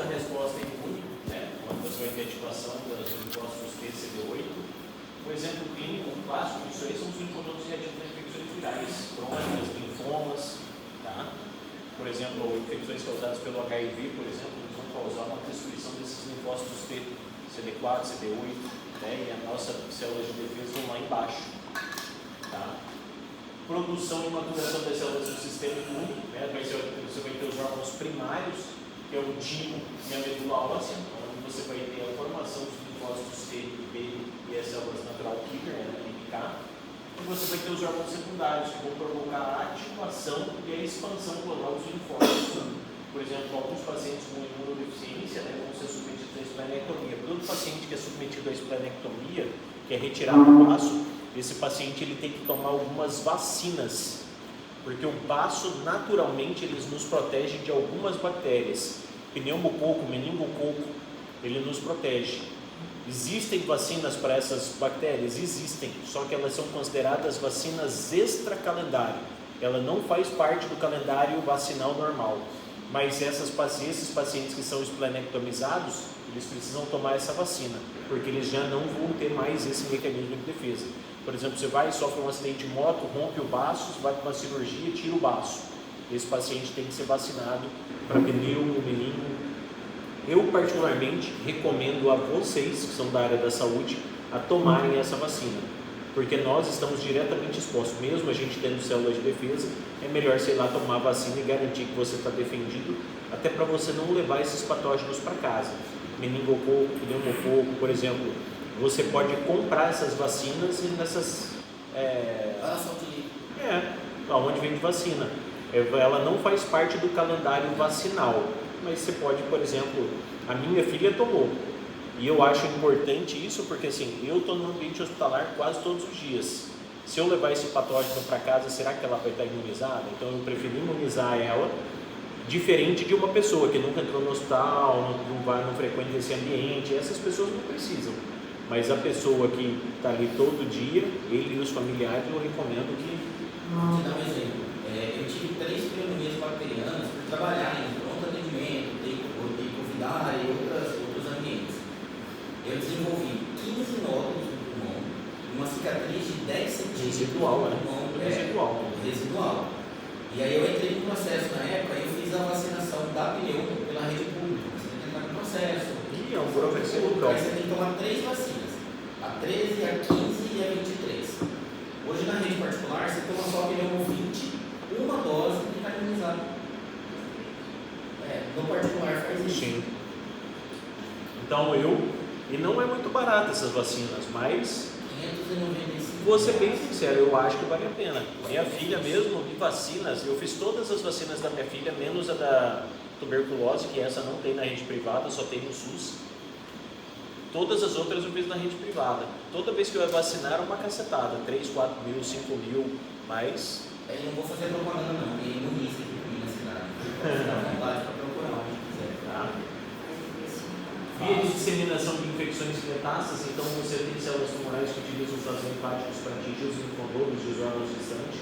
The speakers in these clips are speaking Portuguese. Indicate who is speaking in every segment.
Speaker 1: na resposta imune, né, quando você vai ter ativação dos linfócitos T, CD8. Um exemplo clínico clássico disso aí são os linfonodos reativos a infecções virais, crônicas, linfomas, tá? Por exemplo, infecções causadas pelo HIV, por exemplo, eles vão causar uma destruição desses linfócitos T, CD4, CD8, né, e as nossas células de defesa vão lá embaixo, tá? Produção e maturação das células do sistema imune, né, você vai ter os órgãos primários, que é o timo e a medula óssea, onde você vai ter a formação dos linfócitos T, B e as células natural killer, né, NK. E você vai ter os órgãos secundários, que vão provocar a ativação e a expansão global dos linfócitos. Por exemplo, alguns pacientes com imunodeficiência, né, vão ser submetidos à esplenectomia. Todo paciente que é submetido à esplenectomia, que é retirado o baço, esse paciente ele tem que tomar algumas vacinas, porque o baço naturalmente ele nos protege de algumas bactérias. Pneumococo, meningococo, ele nos protege. Existem vacinas para essas bactérias? Existem, só que elas são consideradas vacinas extracalendário. Ela não faz parte do calendário vacinal normal. Mas esses pacientes que são esplenectomizados, eles precisam tomar essa vacina, porque eles já não vão ter mais esse mecanismo de defesa. Por exemplo, você vai e sofre um acidente de moto, rompe o baço, você vai para uma cirurgia e tira o baço. Esse paciente tem que ser vacinado para pneumo, meningo. Eu particularmente recomendo a vocês, que são da área da saúde, a tomarem essa vacina, porque nós estamos diretamente expostos, mesmo a gente tendo células de defesa, é melhor, sei lá, tomar a vacina e garantir que você está defendido, até para você não levar esses patógenos para casa. Meningococo, pneumococo, por exemplo, você pode comprar essas vacinas e nessas... onde vende vacina. Ela não faz parte do calendário vacinal, mas você pode, por exemplo, a minha filha tomou. E eu acho importante isso porque assim, eu estou no ambiente hospitalar quase todos os dias. Se eu levar esse patógeno para casa, será que ela vai estar imunizada? Então eu prefiro imunizar ela, diferente de uma pessoa que nunca entrou no hospital, não frequenta esse ambiente. Essas pessoas não precisam. Mas a pessoa que está ali todo dia, ele e os familiares, eu recomendo que...
Speaker 2: Vou te dar um exemplo. Eu tive 3 pneumonias bacterianas por trabalhar em pronto atendimento, de convidar e outros ambientes. Eu desenvolvi 15 nódulos no pulmão, uma cicatriz de 10 centímetros
Speaker 1: residual,
Speaker 2: no pulmão.
Speaker 1: Residual.
Speaker 2: E aí eu entrei no processo na época e eu fiz a vacinação da pneumo pela rede pública. Você tem que entrar no processo.
Speaker 1: E é um professor.
Speaker 2: Aí você tem que tomar 3 vacinas. A 13, a 15 e a 23. Hoje na rede particular você toma só pneumo 20, uma dose e está imunizado. No particular faz isso.
Speaker 1: Sim. Então e não é muito barato essas vacinas, mas
Speaker 2: 595.
Speaker 1: vou ser bem sincero, eu acho que vale a pena. Minha filha mesmo, de vacinas, eu fiz todas as vacinas da minha filha, menos a da tuberculose, que essa não tem na rede privada, só tem no SUS. Todas as outras eu fiz na rede privada. Toda vez que eu ia vacinar era uma cacetada, 3, 4 mil, 5 mil, mas...
Speaker 2: Eu não vou fazer propaganda não, porque imuniza aqui comigo na cidade. Fica à vontade para procurar onde quiser.
Speaker 1: Tá? Via de disseminação de infecções e metástases, então você tem células tumorais que utilizam os vasos linfáticos para atingir os linfonodos e os órgãos distantes.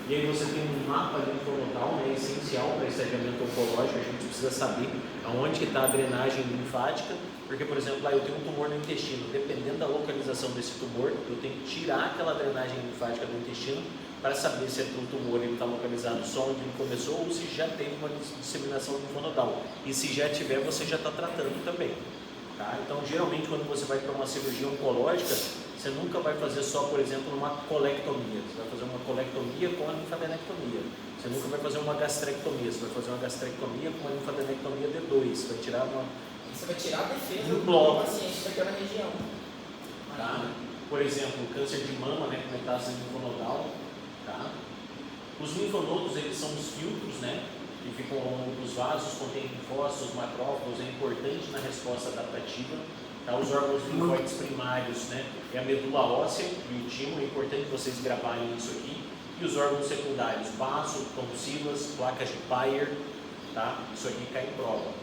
Speaker 1: E aí você tem um mapa linfonodal, né, essencial para estadiamento oncológico. A gente precisa saber aonde está a drenagem linfática, porque, por exemplo, lá eu tenho um tumor no intestino. Dependendo da localização desse tumor, eu tenho que tirar aquela drenagem linfática do intestino para saber se o tumor está localizado só onde ele começou ou se já teve uma disseminação linfonodal. E se já tiver, você já está tratando também. Tá? Então, geralmente, quando você vai para uma cirurgia oncológica, você nunca vai fazer só, por exemplo, uma colectomia. Você vai fazer uma colectomia com a linfadenectomia. Você nunca vai fazer uma gastrectomia. Você vai fazer uma gastrectomia com uma linfadenectomia D2. Você vai tirar uma...
Speaker 2: Você vai tirar a defesa
Speaker 1: do
Speaker 2: paciente daquela região.
Speaker 1: Tá? Por exemplo, câncer de mama, né, com metástase linfonodal. Tá? Os linfonodos, eles são os filtros, né, que ficam ao longo dos vasos, contêm linfócitos, macrófagos, é importante na resposta adaptativa. Tá? Os órgãos linfóides primários, né, é a medula óssea e o timo, é importante vocês gravarem isso aqui. E os órgãos secundários, baço, tonsilas, placas de Peyer, tá? Isso aqui cai em prova.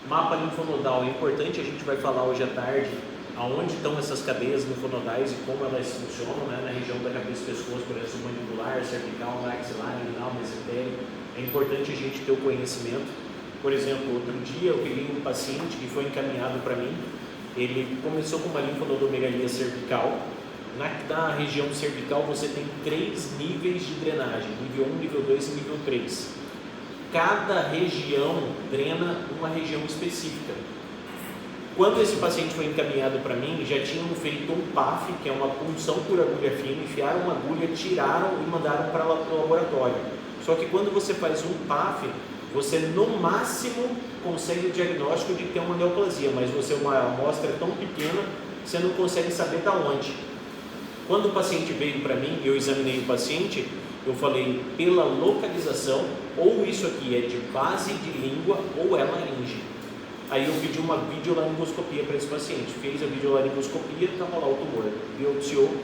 Speaker 1: Mapa linfonodal, é importante, a gente vai falar hoje à tarde aonde estão essas cadeias linfonodais e como elas funcionam, né, na região da cabeça e pescoço, por exemplo, mandibular, cervical, maxilar, inguinal, mesentérico. É importante a gente ter o conhecimento. Por exemplo, outro dia eu peguei um paciente que foi encaminhado para mim, ele começou com uma linfonodomegalia cervical. Na região cervical você tem 3 níveis de drenagem, nível 1, nível 2 e nível 3. Cada região drena uma região específica. Quando esse paciente foi encaminhado para mim, já tinham feito um PAF, que é uma punção por agulha fina, enfiaram uma agulha, tiraram e mandaram para o laboratório. Só que quando você faz um PAF, você no máximo consegue o diagnóstico de ter uma neoplasia, mas você uma amostra tão pequena, você não consegue saber de onde. Quando o paciente veio para mim, eu examinei o paciente, eu falei pela localização, ou isso aqui é de base de língua ou é laringe. Aí eu pedi uma videolaringoscopia para esse paciente, fez a videolaringoscopia, estava lá o tumor, biopsiou,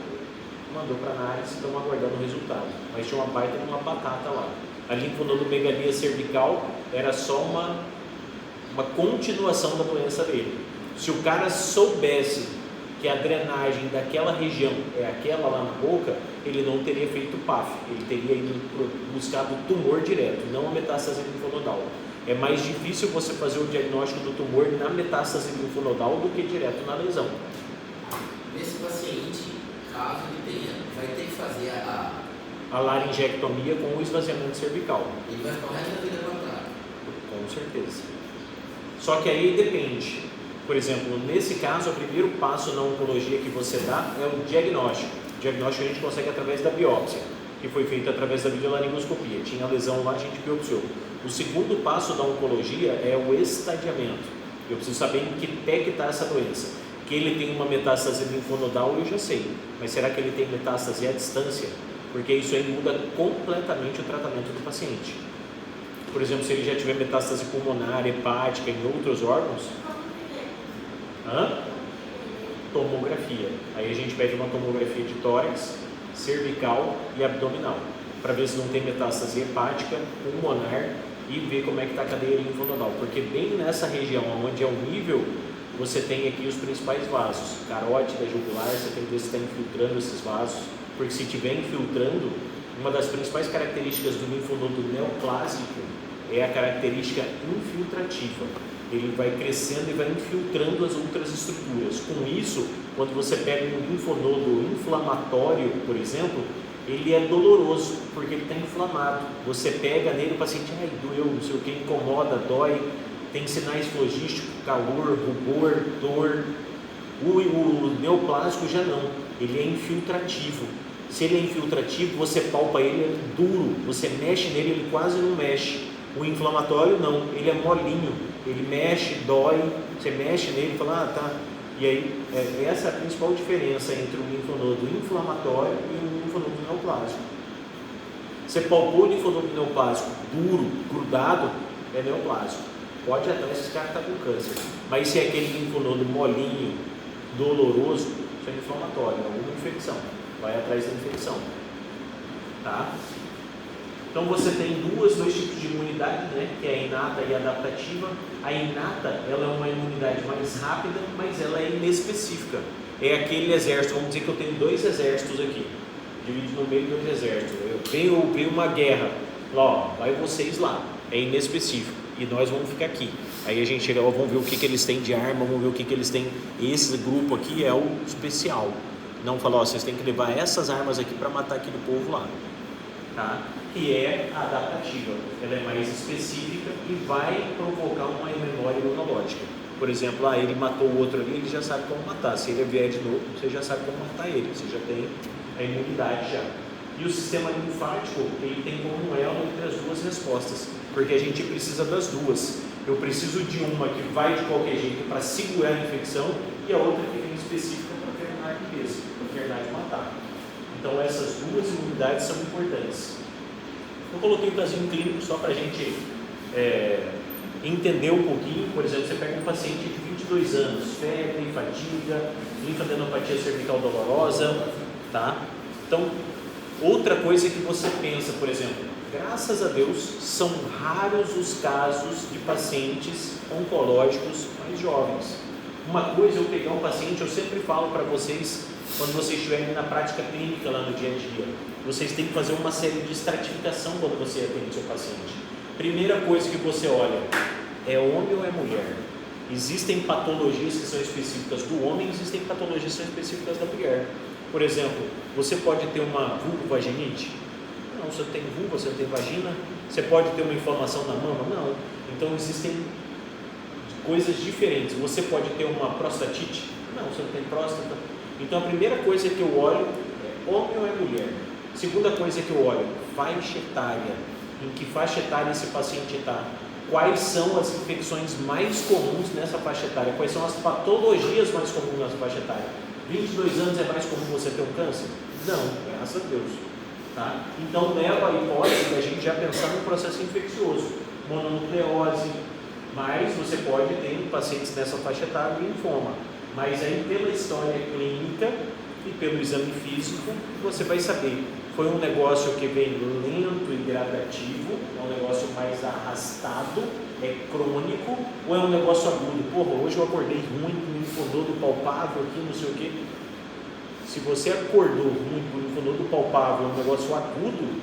Speaker 1: mandou para a análise, estamos aguardando o resultado, mas tinha uma baita de uma batata lá. A linfonodomegalia cervical era só uma continuação da doença dele. Se o cara soubesse que a drenagem daquela região é aquela lá na boca, ele não teria feito PAF, ele teria ido buscado o tumor direto, não a metástase linfonodal. É mais difícil você fazer o diagnóstico do tumor na metástase linfonodal do que direto na lesão.
Speaker 2: Nesse paciente, caso ele tenha, vai ter que fazer
Speaker 1: a laringectomia com o esvaziamento cervical.
Speaker 2: Ele vai ficar o resto da vida aguardado.
Speaker 1: Com certeza. Só que aí depende. Por exemplo, nesse caso, o primeiro passo na oncologia que você dá é o diagnóstico. O diagnóstico a gente consegue através da biópsia, que foi feito através da videolaringoscopia. Tinha lesão lá, a gente biopsiou. O segundo passo da oncologia é o estadiamento. Eu preciso saber em que pé que está essa doença. Que ele tem uma metástase linfonodal, eu já sei. Mas será que ele tem metástase à distância? Porque isso aí muda completamente o tratamento do paciente. Por exemplo, se ele já tiver metástase pulmonar, hepática, em outros órgãos, tomografia. Aí a gente pede uma tomografia de tórax, cervical e abdominal, para ver se não tem metástase hepática, pulmonar e ver como é que está a cadeia linfonodal. Porque bem nessa região, onde é o nível, você tem aqui os principais vasos, carótida, jugular, você tem que ver se está infiltrando esses vasos. Porque se estiver infiltrando, uma das principais características do linfonodo neoplásico é a característica infiltrativa. Ele vai crescendo e vai infiltrando as outras estruturas. Com isso, quando você pega um linfonodo inflamatório, por exemplo, ele é doloroso, porque ele está inflamado. Você pega nele, o paciente, doeu, não sei o que, incomoda, dói, tem sinais flogísticos, calor, rubor, dor. O neoplásico já não, ele é infiltrativo. Se ele é infiltrativo, você palpa ele, ele é duro, você mexe nele, ele quase não mexe. O inflamatório não, ele é molinho, ele mexe, dói, você mexe nele e fala, tá. E aí, essa é a principal diferença entre o linfonodo inflamatório e o linfonodo neoplásico. Você palpou o linfonodo neoplásico duro, grudado, é neoplásico. Pode ir atrás, esse cara está com câncer. Mas se é aquele linfonodo molinho, doloroso, isso é inflamatório, é alguma infecção. Vai atrás da infecção. Tá? Então você tem dois tipos de imunidade, né? Que é a inata e a adaptativa. A inata, ela é uma imunidade mais rápida, mas ela é inespecífica. É aquele exército, vamos dizer que eu tenho 2 exércitos aqui, dividido no meio 2 exércitos. Eu tenho uma guerra, ó, vai vocês lá, é inespecífico, e nós vamos ficar aqui. Aí a gente chega, ó, vamos ver o que eles têm de arma, vamos ver o que eles têm. Esse grupo aqui é o especial. Não falar, ó, vocês têm que levar essas armas aqui para matar aquele povo lá. Tá? Que é a adaptativa, ela é mais específica e vai provocar uma memória imunológica. Por exemplo, ele matou o outro ali, ele já sabe como matar. Se ele vier de novo, você já sabe como matar ele, você já tem a imunidade já. E o sistema linfático, ele tem como elo entre as duas respostas, porque a gente precisa das duas. Eu preciso de uma que vai de qualquer jeito para segurar a infecção e a outra que vem específica para terminar a limpeza, para terminar de matar. Então essas duas imunidades são importantes. Eu coloquei um casinho clínico só para a gente entender um pouquinho. Por exemplo, você pega um paciente de 22 anos, febre, fadiga, linfadenopatia cervical dolorosa, tá? Então, outra coisa que você pensa, por exemplo, graças a Deus, são raros os casos de pacientes oncológicos mais jovens. Uma coisa, eu pegar um paciente, eu sempre falo para vocês, quando vocês estiverem na prática clínica lá no dia a dia, vocês têm que fazer uma série de estratificação quando você atende seu paciente. Primeira coisa que você olha, é homem ou é mulher? Existem patologias que são específicas do homem, existem patologias que são específicas da mulher. Por exemplo, você pode ter uma vulvovaginite? Não, você tem vulva, você tem vagina. Você pode ter uma inflamação na mama? Não. Então existem coisas diferentes. Você pode ter uma prostatite? Não, você não tem próstata. Então a primeira coisa que eu olho é homem ou é mulher. Segunda coisa que eu olho, faixa etária. Em que faixa etária esse paciente está? Quais são as infecções mais comuns nessa faixa etária? Quais são as patologias mais comuns nessa faixa etária? 22 anos é mais comum você ter um câncer? Não, graças a Deus. Tá? Então leva a hipótese da gente já pensar no processo infeccioso, mononucleose, mas você pode ter pacientes nessa faixa etária de linfoma. Mas aí pela história clínica e pelo exame físico, você vai saber. Foi um negócio que vem lento e gradativo, é um negócio mais arrastado, é crônico, ou é um negócio agudo? Porra, hoje eu acordei ruim, com linfonodo palpável aqui, não sei o quê. Se você acordou ruim, com linfonodo palpável, é um negócio agudo,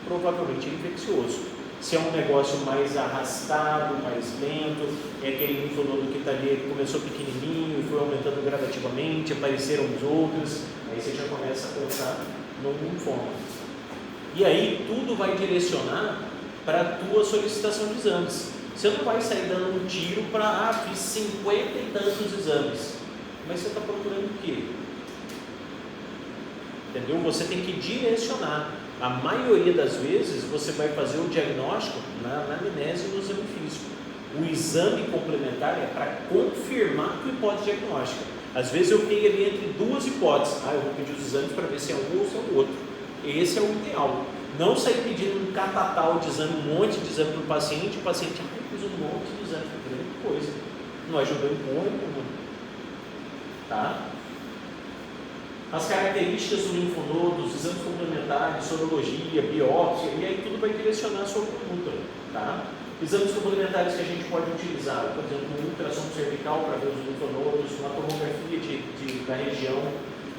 Speaker 1: provavelmente é infeccioso. Se é um negócio mais arrastado, mais lento, é aquele linfonodo que está ali, começou pequenininho e foi aumentando gradativamente, apareceram os outros, aí você já começa a pensar no linfoma. E aí tudo vai direcionar para a tua solicitação de exames. Você não vai sair dando um tiro para, fiz 50 e tantos exames, mas você está procurando o quê? Entendeu? Você tem que direcionar. A maioria das vezes você vai fazer o diagnóstico na anamnese e no exame físico. O exame complementar é para confirmar a hipótese diagnóstica. Às vezes eu fiquei ali entre duas hipóteses. Eu vou pedir os exames para ver se é um ou se é o outro. Esse é o ideal. Não sair pedindo um catatal de exame, um monte de exame para o paciente fiz um monte de exame, grande coisa. Não ajudou em porra nenhuma. Tá? As características do linfonodo, os exames complementares, sorologia, biópsia, e aí tudo vai direcionar a sua conduta. Tá? Exames complementares que a gente pode utilizar, por exemplo, um ultrassom cervical para ver os linfonodos, uma tomografia da região,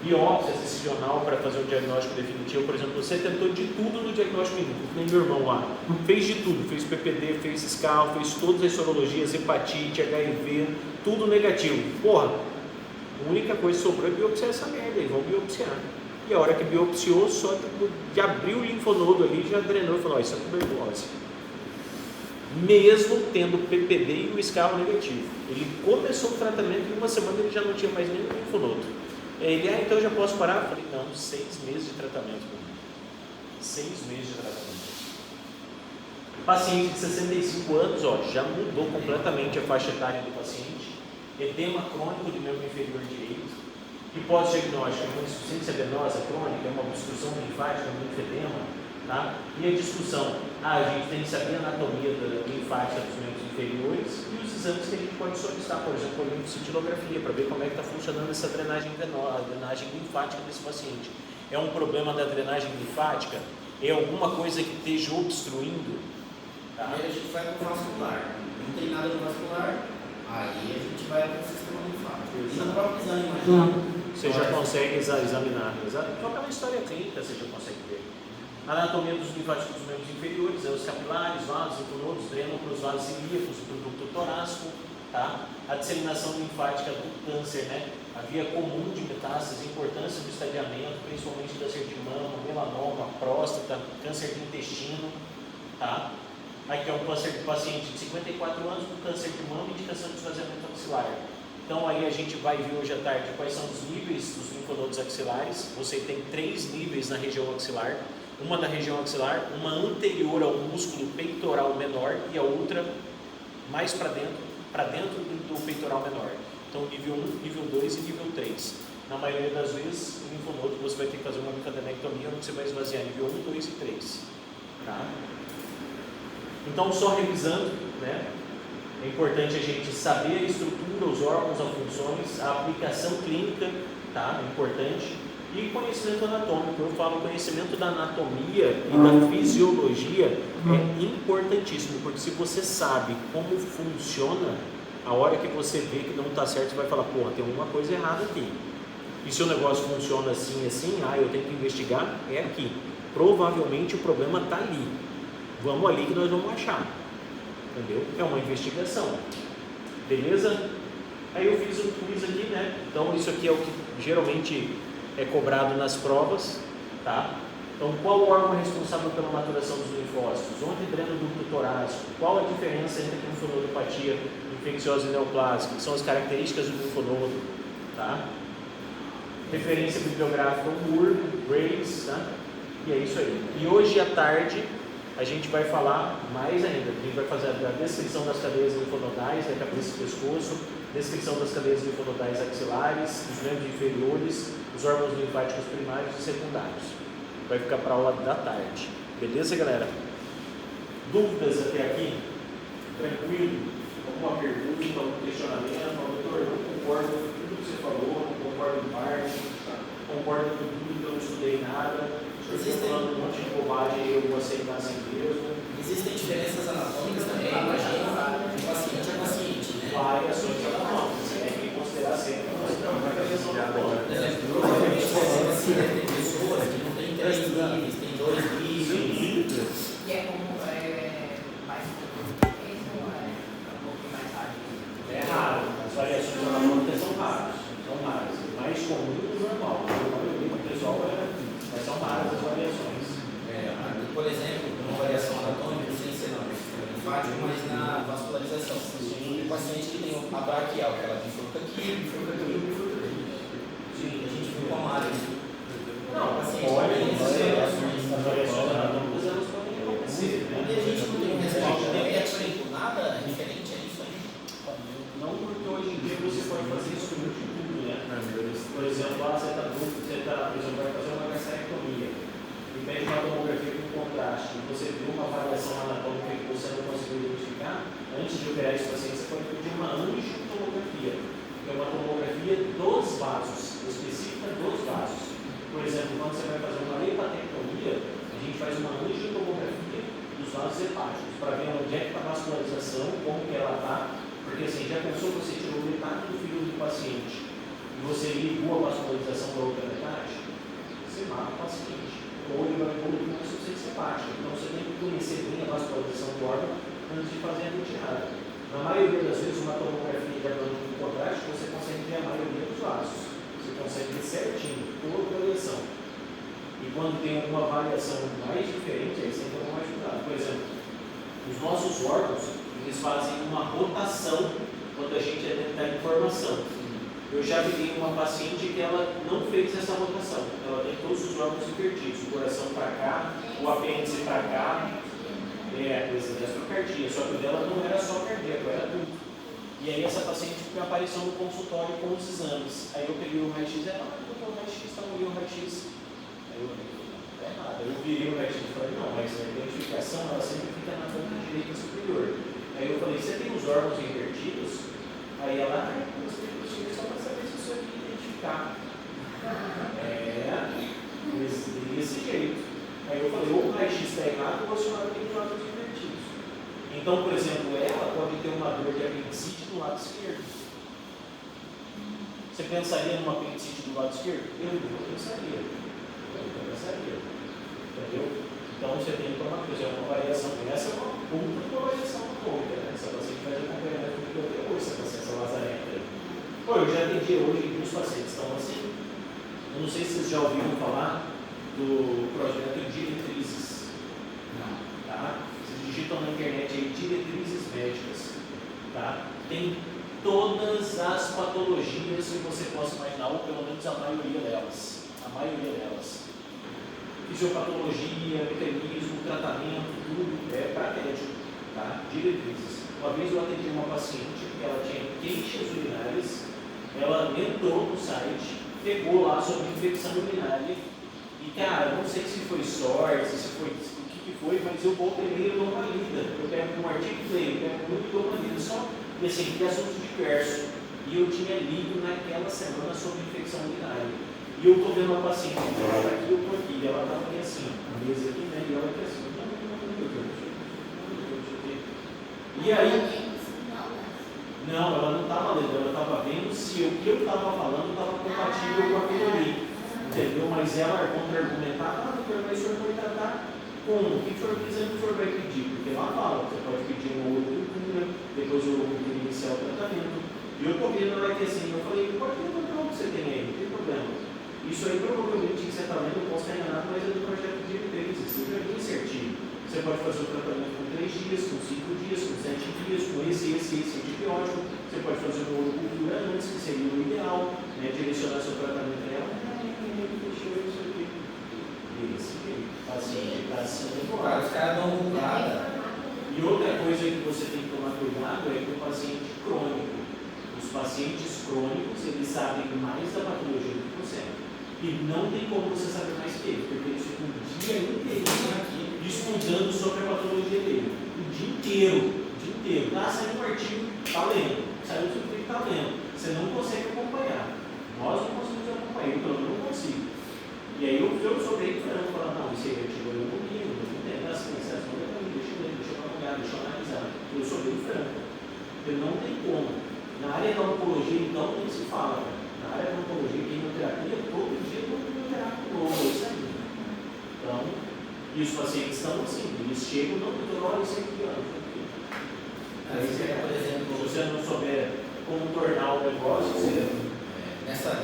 Speaker 1: biópsia excisional para fazer o diagnóstico definitivo. Por exemplo, você tentou de tudo no diagnóstico clínico, nem meu irmão lá, fez de tudo, fez PPD, fez SCAL, fez todas as sorologias, hepatite, HIV, tudo negativo. Porra, a única coisa que sobrou é biopsiar essa merda, eles vão biopsiar. E a hora que biopsiou, só de abrir o linfonodo ali, já drenou e falou, isso é tuberculose. Mesmo tendo PPD e o SCAL negativo. Ele começou o tratamento e em uma semana ele já não tinha mais nenhum linfonodo. Ele, então eu já posso parar? Eu falei, não, 6 meses de tratamento. 6 meses de tratamento. Paciente de 65 anos, já mudou completamente a faixa etária do paciente. Edema crônico do membro inferior direito. Hipótese diagnóstica, uma insuficiência venosa crônica, uma obstrução linfática, um linfedema. Tá? E a discussão, a gente tem que saber a anatomia linfática dos membros inferiores e os exames que a gente pode solicitar, por exemplo, a linfocintilografia, para ver como é que está funcionando essa drenagem venosa, a drenagem linfática desse paciente. É um problema da drenagem linfática? É alguma coisa que esteja obstruindo? Tá?
Speaker 2: Primeiro a gente vai para o vascular, não tem nada no vascular, aí a gente vai para o sistema linfático. E no próprio exame,
Speaker 1: você já consegue examinar, só pela história clínica você já consegue ver. Anatomia dos linfáticos dos membros inferiores, os capilares, vasos, linfonodos, drenam para os vasos ilíacos, para o ducto torácico, tá? A disseminação linfática do câncer, né? A via comum de metástase, importância do estadiamento, principalmente câncer de mama, melanoma, próstata, câncer de intestino, tá? Aqui é um câncer de paciente de 54 anos com câncer de mama e indicação de esvaziamento axilar. Então aí a gente vai ver hoje à tarde quais são os níveis dos linfonodos axilares. Você tem 3 níveis na região axilar. Uma da região axilar, uma anterior ao músculo peitoral menor e a outra mais para dentro do peitoral menor. Então nível 1, nível 2 e nível 3. Na maioria das vezes, o linfonodo você vai ter que fazer uma linfadenectomia onde você vai esvaziar nível 1, 2 e 3. Tá? Então só revisando, né? É importante a gente saber a estrutura, os órgãos, as funções, a aplicação clínica, tá? É importante. E conhecimento anatômico, eu falo conhecimento da anatomia e da fisiologia é importantíssimo, porque se você sabe como funciona, a hora que você vê que não está certo, você vai falar, porra, tem alguma coisa errada aqui. E se o negócio funciona assim, eu tenho que investigar, é aqui. Provavelmente o problema está ali. Vamos ali que nós vamos achar. entendeu? É uma investigação, beleza? Aí eu fiz um quiz aqui, né? Então isso aqui é o que geralmente é cobrado nas provas, tá? Então, qual o órgão responsável pela maturação dos linfócitos? Onde drena o ducto torácico? Qual a diferença entre linfonodopatia infecciosa e neoplásica? Que são as características do linfonodo, tá? Referência bibliográfica, Moore, Graves, tá? E é isso aí. E hoje à tarde a gente vai falar mais ainda. A gente vai fazer a descrição das cadeias linfonodais, da cabeça e pescoço, descrição das cadeias linfonodais axilares, dos membros inferiores, os órgãos linfáticos primários e secundários. Vai ficar para a aula da tarde. Beleza, galera? Dúvidas até aqui? Tranquilo? Alguma pergunta, algum questionamento? Doutor, eu não concordo com tudo que você falou, não concordo em parte, concordo com tudo que eu não estudei nada. O senhor está falando um monte de bobagem e eu vou aceitar sem mesmo.
Speaker 2: Existem diferenças anatômicas também, imagina, de paciente a paciente, né?
Speaker 1: Variações anatômicas, você tem que considerar sempre uma variação anatômica.
Speaker 2: Por exemplo, provavelmente você tem pessoas que não têm 3 níveis, tem 2 níveis.
Speaker 3: E é como mais um pouquinho mais raro.
Speaker 1: É raro, as variações anatômicas são raras. Mais comum do que o normal. A maioria do pessoal mas são raras as variações.
Speaker 2: Por exemplo, uma variação anatômica, sem ser na linfática, mas na vascularização. O paciente que tem a braquial, que ela bifurca aqui, bifurca aqui, bifurca aqui. Sim, a gente viu com a Mari.
Speaker 1: Não, as variações anatômicas elas podem acontecer.
Speaker 2: E a gente não tem resposta técnica, nada referente a isso aí.
Speaker 1: Não porque hoje em dia você pode fazer isso com muito tudo, né? Por exemplo, lá você está, por exemplo, vai fazer uma gastrectomia e pede uma tomografia com contraste e você viu uma variação anatômica que você não conseguiu identificar, antes de operar esse paciente, você pode pedir uma angiotomografia, que é uma tomografia dos vasos, específica dos vasos. Por exemplo, quando você vai fazer uma hepatectomia, a gente faz uma angiotomografia dos vasos hepáticos, para ver onde é que está a vascularização, como que ela está, porque assim, já pensou que você tirou metade do fígado do paciente e você ligou a vascularização para outra metade? Você mata o paciente. Ou ele vai evoluir uma insuficiência hepática. Então você tem que conhecer bem a vascularização do órgão antes de fazer a retirada. Na maioria das vezes, uma tomografia de abdômen com contraste, você consegue ver a maioria dos vasos. Você consegue ver certinho toda a variação. E quando tem alguma variação mais diferente, aí você tem que tomar mais cuidado. Por exemplo, os nossos órgãos, eles fazem uma rotação quando a gente detectar informação. Eu já vi uma paciente que ela não fez essa rotação. Ela tem todos os órgãos invertidos, o coração para cá, o apêndice para cá, estrocardia. Só que o dela não era só cardíaco, era tudo. E aí essa paciente me apareceu no consultório com os exames. Aí eu peguei o raio-x e ela, o raio-x, está ali o raio-x. Aí eu falei, não, tá errado. Aí eu virei o raio-x e falei, não, mas a identificação ela sempre fica na ponta direita superior. Aí eu falei, você tem os órgãos invertidos? Aí ela, eu cheguei só para saber se o senhor quer identificar. Desse jeito. Aí eu falei, ou o raio-x está errado ou a senhora tem os órgãos invertidos. Então, por exemplo, ela pode ter uma dor de apendicite do lado esquerdo. Você pensaria numa apendicite do lado esquerdo? Eu não pensaria. Entendeu? Então você tem que tomar coisa, é uma variação. Essa é uma puta de uma variação anatômica, né? Essa paciente faz acompanhamento comigo até hoje, essa lazarenta aí. Pô, eu já atendi hoje alguns pacientes, então assim, eu não sei se vocês já ouviram falar do projeto Diretrizes.
Speaker 2: Não.
Speaker 1: Tá? Vocês digitam na internet aí Diretrizes Médicas. Tá? Tem todas as patologias que você possa imaginar, ou pelo menos a maioria delas. Fisiopatologia, mecanismo, tratamento, tudo é para médico, tá? Diretrizes. Uma vez eu atendi uma paciente que ela tinha queixas urinárias, ela entrou no site, pegou lá sobre infecção urinária e, cara, não sei se foi sorte, se foi o que foi, mas eu volto e meio e dou uma lida. Eu pego um artigo e leio, eu pego muito e dou uma lida. Só, e assim, de assuntos diversos. E eu tinha lido naquela semana sobre infecção urinária. E eu estou vendo uma paciente, ela está aqui, eu estou aqui, e ela estava aqui assim, a mesa aqui, né? E ela aqui assim, e aí, não, ela não estava lendo, ela estava vendo se o que eu estava falando estava compatível com aquilo ali, entendeu? Mas ela contra-argumentava, mas o senhor vai tratar com o que for quiser, o senhor vai pedir, porque lá fala, você pode pedir um ou outro E eu tô vendo lá que assim, eu falei, pode ver o que você tem aí, não tem problema. Isso aí provavelmente que você está vendo, eu posso estar enganado, mas é do projeto de diretrizes, você já viu certinho. Você pode fazer o tratamento com 3 dias, com 5 dias, com 7 dias, com esse antibiótico. Você pode fazer uma orocultura antes, que seria o ideal, né? Direcionar seu tratamento a ela. Paciente está sendo
Speaker 2: Cara, os caras dão bugada.
Speaker 1: E outra coisa que você tem que tomar cuidado é com o paciente crônico. Os pacientes crônicos, eles sabem mais da patologia do que você. E não tem como você saber mais que ele, porque eles ficam o dia inteiro aqui estudando sobre a patologia dele. O dia inteiro. Ah, saiu um artigo, está lendo. Saiu um artigo, está lendo. Você não consegue acompanhar. Nós não conseguimos acompanhar, então eu não consigo. E aí eu sou bem franco, falar, não, esse artigo eu não li, não tem essa mensagem, não é para mim, deixa eu ler, deixa eu dar uma olhada, deixa eu analisar. Eu sou bem franco. Porque não tem como. Na área da oncologia, então, nem se fala. Cara. Na área da oncologia, quimioterapia, todo dia tem um quimioterápico novo, isso aí. Então, e os pacientes estão assim, eles chegam, não, doutor, olha isso aqui, ó. Aí,
Speaker 2: Por exemplo,
Speaker 1: se você não souber como tornar o negócio, você...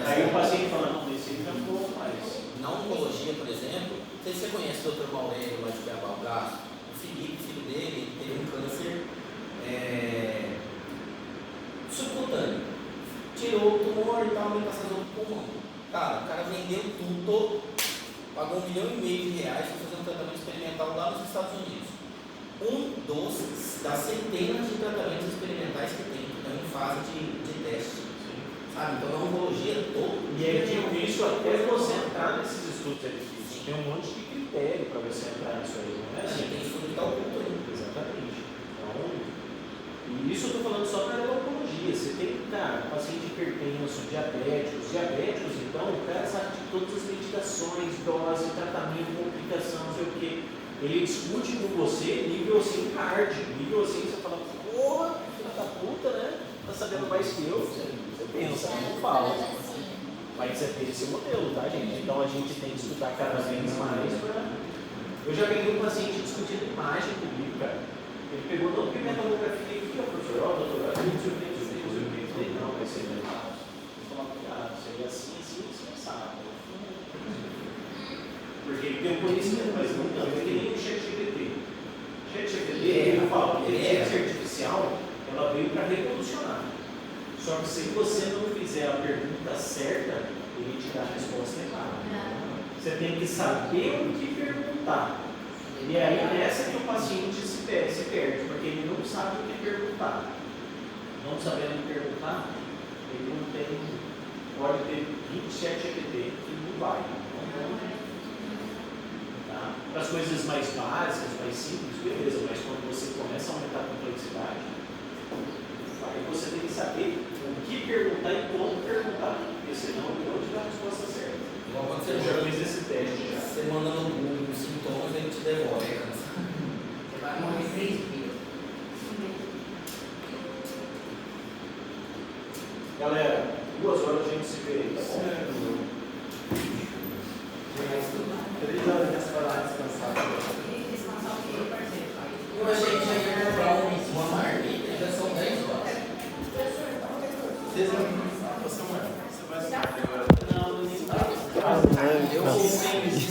Speaker 1: Aí o paciente fala, não, esse aqui não vou mais.
Speaker 2: Na oncologia, por exemplo, não sei se você conhece o Dr. Maurício lá de Cuiabá, o Braço. O Felipe, filho dele, teve um câncer subcutâneo. Tirou o tumor e tal, veio passar outro pulmão. Cara, o cara vendeu tudo, pagou R$1,5 milhão para fazer um tratamento experimental lá nos Estados Unidos. Das centenas de tratamentos experimentais que tem, que estão em fase de teste. Sabe? Então, a oncologia toda.
Speaker 1: E é difícil até você entrar nesses estudos, é difícil. Tem um monte de critério para você entrar nisso aí, não é assim?
Speaker 2: Tem estudo que está oculto aí.
Speaker 1: Exatamente. Então, e isso eu estou falando só para a oncologia. Você tem, cara, paciente hipertenso, diabéticos. Diabéticos, então, o cara sabe de todas as medicações, dose, tratamento, complicação, não sei o quê. Ele discute com você nível assim hard. Nível assim, você fala, porra, filha da puta, né? Tá sabendo mais que eu. Você pensa, não fala. Mas é esse modelo, tá, gente? Então a gente tem que estudar cada vez mais para. Eu já peguei um paciente discutindo imagem comigo, cara. Ele pegou, não, porque minha tomografia aqui, ó, professor, ó, doutor, não sei o que, eu falei, não, vai ser legal. Eu falei, ah, isso aí é assim, sabe? Porque ele tem um conhecimento, mas não tanto, é que nem o ChatGPT. ChatGPT, ele fala, porque a inteligência artificial, ela veio para revolucionar. Só que se você não fizer a pergunta certa, ele te dá a resposta errada. Você tem que saber o que perguntar. E aí nessa que o paciente se perde, porque ele não sabe o que perguntar. Não sabendo o que perguntar, ele não tem, pode ter 27 GPT que não vai. Tá? Para as coisas mais básicas, mais simples, beleza, mas quando você começa a aumentar a complexidade, aí você tem que saber o que perguntar e como perguntar, porque senão ele não te dá a resposta certa.
Speaker 2: Igual quando você
Speaker 1: já fez esse teste já.
Speaker 2: Você manda no Google os sintomas, ele te devolve.
Speaker 3: Você vai morrer 3 dias.
Speaker 1: Galera, 2 horas a gente se vê aí, tá bom?